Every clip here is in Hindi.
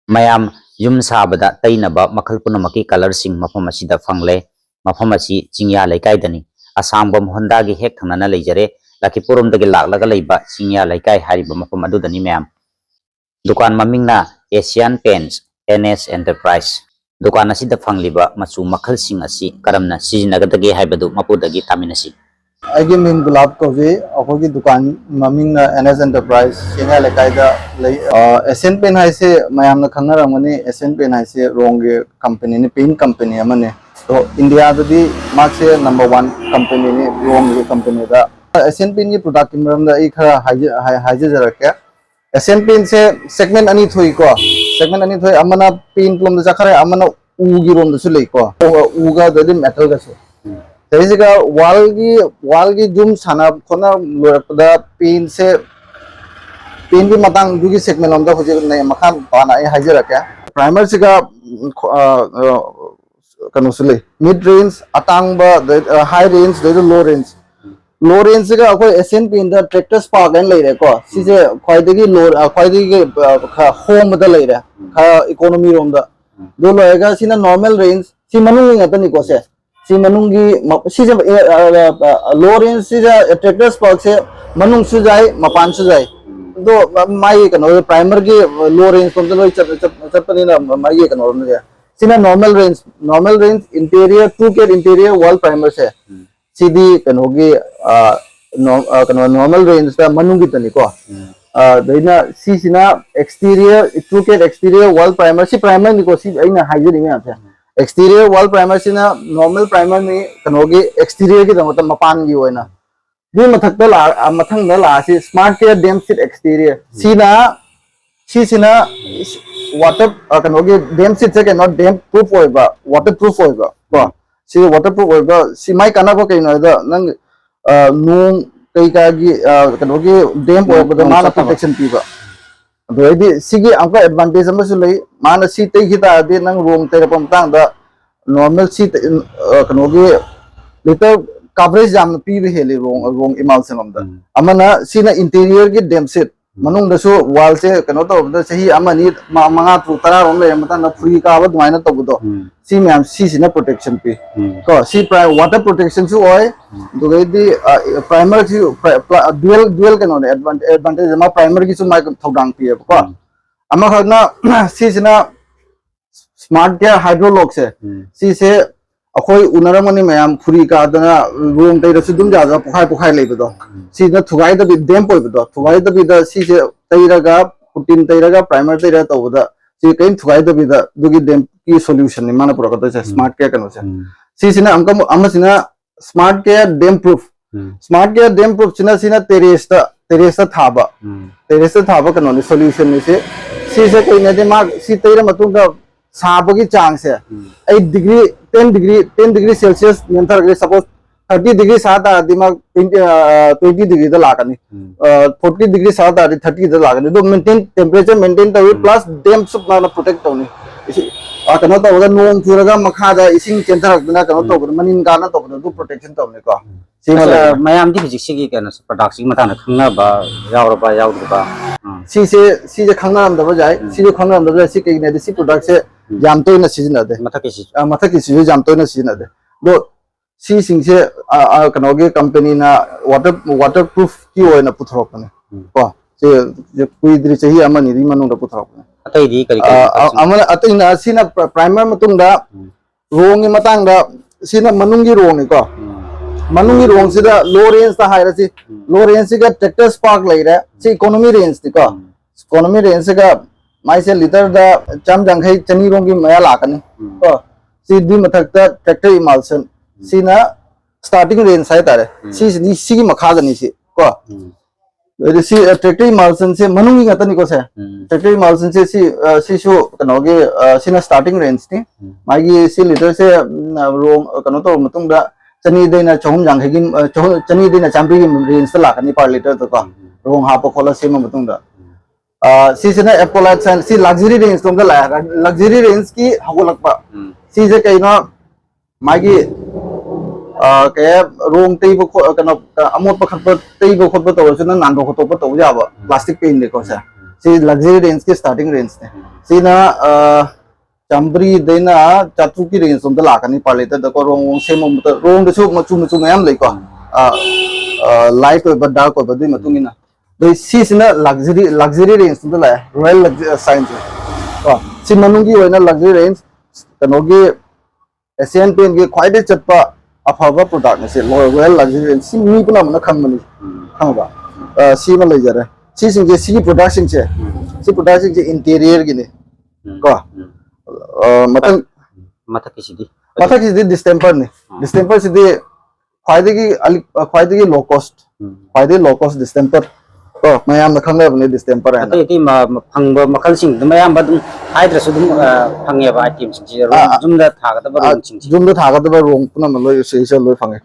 mayam yum sabada tainaba makhal pumnamaki color sing mafam asida fangle mafam asi Chingyaleikai dani Ashangbam Honda gi hek thanana leijare laki purum dagi laklaga leiba Chingyaleikai hariba mafam adu dani mayam dukan mamingna Asian Paints N.S Enterprise dukan asida fangliba machu makhal sing asi karamna sijinagadagi haibadu mapudagi taminasi आगे मिन गुलाब कौजे अखोगी दुकान ममिंग N.S Enterprise Chingyaleikai दा लई एशियन पेन हाई से मयाम न खंगना रंगने एशियन पेन हाई से रोंगे कंपनी ने पेन कंपनी अमने तो इंडिया ददी मार्क से नंबर 1 कंपनी ने रोंगे कंपनी दा एशियन पेन की प्रोडक्ट मरम दा एक हाइजे जरा क्या एशियन पेन से सेगमेंट अनि थोई को सेगमेंट अनि थोई अमना पेन प्लम दा जखरे अमना उगी रोम दसु लई को उगा ददी मेटल गसु तेजिका वाल की जुम साना खोना लोरपदा पेन से पेन की मतंग दुगी सेगमेंट लमदा होजे नै मखान पाना ए हाइजर क्या प्राइमर से का कनुसले मिड रेंज अतांग हाई रेंज लो रेंज से का अखोय एशियन पेन दा ट्रैक्टर स्पार्क एन ले रे को सिसे ख्वाइदगी लो ख्वाइदगी होम दा ले रे इकोनॉमी रोम दा दो लोएगा सिना नॉर्मल रेंज सि मनुंग ngata को से सी मनुंगी सीजे लो रेंज सीजे ट्रैक्टर स्पार्क से मनुंग सुजाई मपान सुजाई दो माई कनो प्राइमर की लो रेंज तो लोई चपनी ना माई कनो ने सीना normal range interior 2K interior wall primer से सीधी कनोगी कनो नॉर्मल रेंज का मनुंगी तनी को दैना सीना exterior 2K exterior wall primer सी प्राइमर निको सी अइना हाइजरिंग में आते एक्सटीरियर वॉल प्राइमर सिना नॉर्मल प्राइमर में कनोगी एक्सटीरियर की दमत मपान की होइना दि मथक ला मथंग न ला सी smart care damp sheet exterior सीना वाटर कनोगी डैम सीट से नॉट डैम प्रूफ होइबा वाटर प्रूफ होइबा को सी वाटर प्रूफ होइबा सी माइ कानाबो कइनो द नंग नोंग कई का की कनोगी डैम होइबा माना प्रोटेक्शन पीबा दोयदि सिगी अंका एडवांटेज अमसु लई माना सी तै हिता दे नंग रोम तै रपम तांग दा नॉर्मल सी कनोगी लिटर कवरेज जाम पी हेले रोंग इमाल्सन अमदा अमना सीना इंटीरियर की डेम सेट मनुंग दसु वाल से कनो तो द सही अमनी मंगा तु तरा रोम ले मता न फ्री का ब दुमाइना तबुदो सी मैम सी सिना प्रोटेक्शन पी को सी वाटर प्रोटेक्शन सु ओय दुगैदि प्राइमर की ड्यूअल कनो एडवांटेज मा प्राइमर की सु माइ थौडांग पी को अमा खना सी सिना स्मार्ट केयर हाइड्रोलॉक से अखोई उनरमनी मैम फुरी का दना रूम तैरसु दुम जा पुखाई लेबदो सीना थुगाई द डैम पोइबदो थुगाई द बिदा सी से तैरगा पुटिन तैरगा प्राइमर तैरा तबदा सी कइन थुगाई द बिदा दुगी डैम की सॉल्यूशन नि माना पुरकत से स्मार्ट केयर कनो से सी सिना अमसिना स्मार्ट केयर डैम प्रूफ सिना टेरेस थाबा कनो नि सॉल्यूशन नि से कोई ने मा सी तैरा मतुंगा साबगी चांग से 10 डिग्री सेल्सियस नियंत्रण के सपोज 30 डिग्री साता दिमाग 20 डिग्री द लागनी 40 डिग्री साता 30 द लागनी दो maintain temperature maintain Tawi plus dam सब ना प्रोटेक्ट तौनी इसी कनो तो अगर नोंग चुरगा मखादा इसिंग चेंथरकना कनो तो मनिन गाना तो दो प्रोटेक्शन तौनी को मयाम दी फिजिक्स की कनो प्रोडक्ट की मताना खंगनाबा यावरबा सी से खंगनामदबा जाय सी जे खंगनामदबा जाय सी कइने सी प्रोडक्ट से जाम तो न सीजन दे मथा की जाम तो न सीजन दे दो सी सिंग से कनोगे कंपनी ना वाटर प्रूफ की होना पुथरोकने को जे कुई द्रि चाहिए अमनी रि मनु पुथरोकने अतै दी करी अमन अतै ना सीना प्राइमर मतुंगा रोंग मतंग दा सीना मनुंगी रोंग को मनुंगी रोंग सिदा लो रेंज ता हाइरा सी लो रेंज से का ट्रैक्टर स्पार्क लैरा सी इकोनॉमी रेंज ती को इकोनॉमी रेंज से का माइ से लिटर दा चम जंखै चनी रोंगी मया लाकने को सी दी मथकता ट्रैक्टर इमाल्सन सीना स्टार्टिंग रेंज है तारे सी की मखागनी सी को सी ट्रैक्टर इमाल्सन से मनुंगी गतनी को से ट्रैक्टर इमाल्सन से सी शो कनोगे सीना स्टार्टिंग रेंज नी मागी सी लिटर से रोम कनो तो मतुंगा चनी देना चहुम जंखै की चनी देना चांपी की रेंज ता लाकनी पर लिटर तो को रोंग हापो खोला से मतुंगा सीजना एपोलाइट साइन सी लग्जरी रेंज तुम ला लग्जरी रेंज की हगोलकपा सी जे कइनो मागी के रोंग तैबो कनो अमोट पखप तैबो खप तो सुना नांदो खतो तो जाबा प्लास्टिक पेन देखो से सी लग्जरी रेंज की स्टार्टिंग रेंज ने सीना चंबरी देना चातु की रेंज उनका लाकनी पड़े तो देखो रोंग से मुंबई रोंग तो चुप मचु में हम लेको लाइट कोई बड़ा कोई बड़ी मतुंगी ना तो सी सीना लग्जरी रेंज उनका लाया रॉयल साइंस सी मनुंगी वो ना लग्जरी रेंज कनोगी एशियन पेंट के क्वाइट चप्पा अफावा प्रोडक्ट ने से रॉयल लग्जरी रेंज सी मी पुना मना खम मनी खम सी में ले जा रहा है सी सिंगे सी प्रोडक्ट सिंगे इंटीरियर की ने को मतलब मथा किसी डिस्टेंपर ने डिस्टेंपर सीधे फायदे की लो कॉस्ट डिस्टेंपर तो मैं यहाँ में खंगे अपने डिस्टेंपर है ना तो ये फंग मखल सिंग तो मैं यहाँ बदम हाइड्रस उधम फंगे बाय टीम सिंग जुमदा था का तो रोंग पुना मतलब ये सही लो फंगे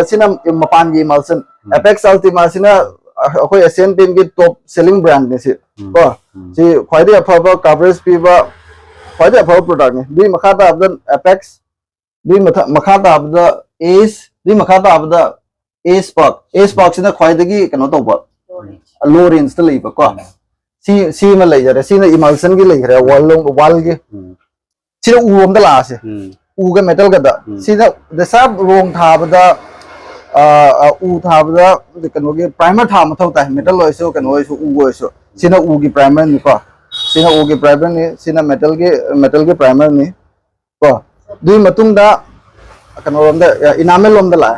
सिना मपान की मालसन एपेक्स अल्टीमा सिना कोई एशियन पेंट की टॉप सेलिंग ब्रांड ने से तो जी फायदे अफावा कवरेज पीवा फायदे अफावा प्रोडक्ट ने दी मखाता अबदन एपेक्स दी मखाता अबदा एस दी मखाता अबदा एस पार्क सिना फायदे की कनो तो बा लो रेंज तो ले को सी में ले जा रहे सी ने इमल्सन की ले रहे वाल के सी ने ऊ हम ला से ऊ के मेटल का दा सी ने दसा रोंग था बदा ऊ था बदा कनो के प्राइमर था मथौ ता मेटल ओइसो कनो ओइसो ऊ ओइसो सी ने ऊ की प्राइमर नि को सी ने ऊ की प्राइमर नि सी ने मेटल के प्राइमर नि को दुई मतुंग दा कनो रोम दा इनामेल लोम दा ला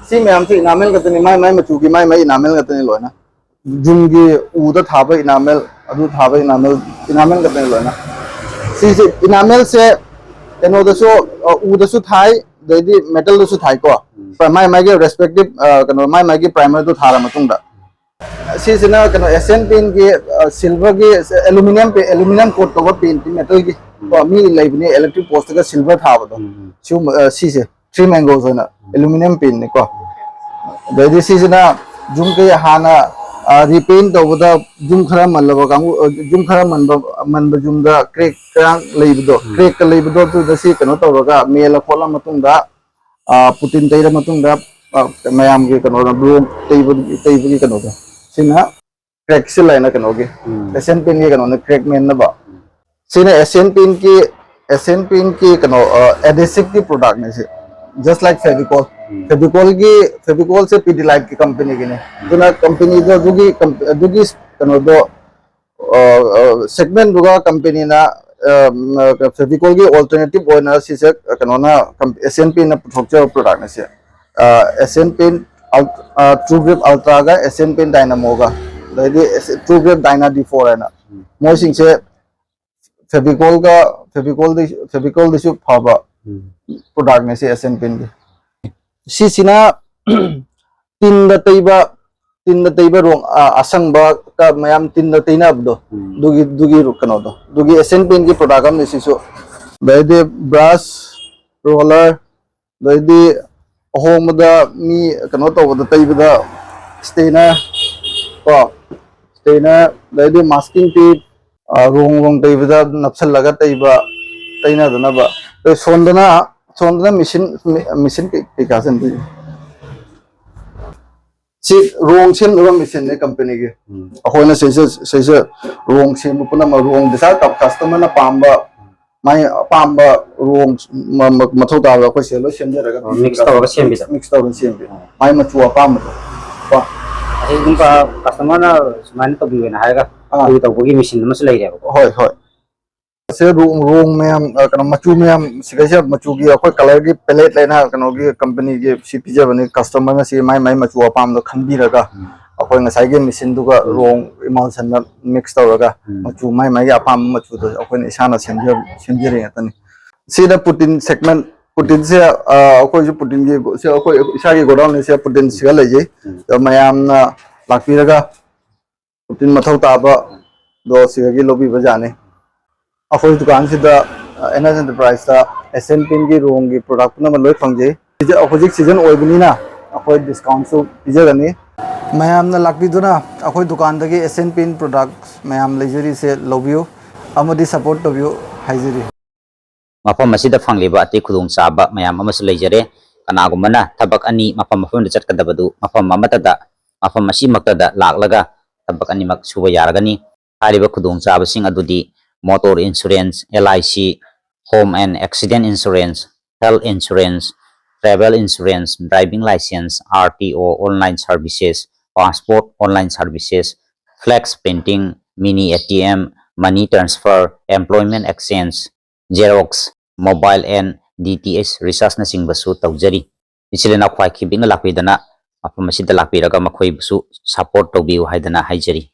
सी में हम से इनामेल कतनी माय मचू की माय इनामेल कतनी लोना जुंगी ऊदा थाबा इनामेल अदु थाबा इनामेल कतनी लोना सी से इनामेल से कनो दसो ऊदसु थाई देदी मेटल दसु थाई को पर माय के रेस्पेक्टिव कनो माय के प्राइमर तो थारा मतुंगा सी से ना कनो एशियन पेंट के सिल्वर के एल्युमिनियम कोट तो पेंट मेटल की तो मी लेबनी इलेक्ट्रिक पोस्ट का सिल्वर थाबा तो सी से थ्री मैंगोस है ना एल्युमिनियम पेंट ने को देदी सी से ना जुम के हाना रिपेंट तौबदा जुम खरा मनलबो कांगु जुम खरा मनब जुमदा क्रेक क्रेक लेबदो तो दसी कनो तौरगा मेल खोला मतुंदा पुतिन तैरा मतुंदा मयाम के कनो ब्रो तैबगी कनो दा सिना क्रेक से लाइना कनो के एशियन पेन के कनो ने क्रेक मेन नबा सिना एशियन पेन की कनो एडेसिव की प्रोडक्ट ने से जस्ट लाइक फेविकॉल से पीडीलाइट की कंपनी की ने दुना कंपनी जो दुगी कनो दो सेगमेंट दुगा कंपनी ना फेविकॉल की अल्टरनेटिव ओना सिसे कनो ना एशियन पेन ना पुथोकचे प्रोडक्ट ने से Asian pen true grip ultra का एशियन पेन डायनामो का लेदी ट्रू ग्रिप डायना D4 है ना मोसिंग से फेविकॉल दिसु फाबा प्रोडक्ट में से एशियन पेन की सीना तीन तैबा रोंग असंगबा का मयाम तीन तैना अबदो दुगी कनो दो दुगी एशियन पेन की प्रोडक्ट हम निसिसो दाइदे ब्रश रोलर दाइदे होमदा मी कनो तो बदा तैबदा स्टेनर दाइदे मास्किंग टेप रोंग तैबदा नपसल लगा तैना दनबा तो सोंदना मिशन के कासन दी सी रोंग सेम नुवा मिशन ने कंपनी के अखोना से रोंग सेम पुना रोंग दिसा तब कस्टमर ना पाम्बा रोंग मथौ ताबा को सेलो सेमजरगा मिक्स तवगा सेमबि माय मचुआ पाम तो असे गुंपा कस्टमर ना सुमान तो बिवेना हायगा तो तबगी मशीन मस लई रेबो होय से रोंग में हम कनो मचू में हम सिगैसे मचू की अखोय कलर की पैलेट लेना कनो की कंपनी के सी पिजे बने कस्टमर ना सी माय मचू पाम तो खनबिरगा अखोय ngasai के मशीन दुगा रोंग इमल्सन ना मिक्स तवरगा मचू माय के अपाम मचू तो अखोय इसाना सेमजरे तनी सीदा पुटिन सेगमेंट पुटिन से अखोय जो पुटिन के से अखोय इसा के गोडाउन से पुटिन सिगा लेजे तो मयाम ना लाखबिरगा पुटिन मथौ ताबा दो सिगा की लोबी बजाने अखोई दुकान से N.S एंटरप्राइज एशियन पेन की रोंग की प्रोडक्ट ना लोई फंगजे अपोजिट सीजन ओइबनीना अखोई डिस्काउंट सु पिजगनी मयाम ना लाकबिदुना अखोई दुकान दगी एशियन पेन प्रोडक्ट मयाम लेजरी से लोबियो अमदी सपोर्ट तोबियो हाइजरी मफम मसिदा फंगलिबा अति खुदुंग चाबा मयाम अमस लेजरे कनागुमना थबक अनि मफम चटकदबदु मफम अमतदा मफम मसी मक्तदा लाक्लगा थबक अनि मक सुबा यारगनी ꯍꯥꯏꯔꯤꯕ ꯈꯨꯗꯣꯡꯆꯥꯕꯁꯤꯡ ꯑꯗꯨꯗꯤ motor insurance, LIC, home and accident insurance, health insurance, travel insurance, driving license, RTO online services, passport online services, flex printing, mini ATM, money transfer, employment exchange, Xerox, mobile and DTH recharge na singbasu tawjari. Isila na kwai kibinga lakpidana mafam asida lakpiraga makhoi busu support tawbiu haidana haijari.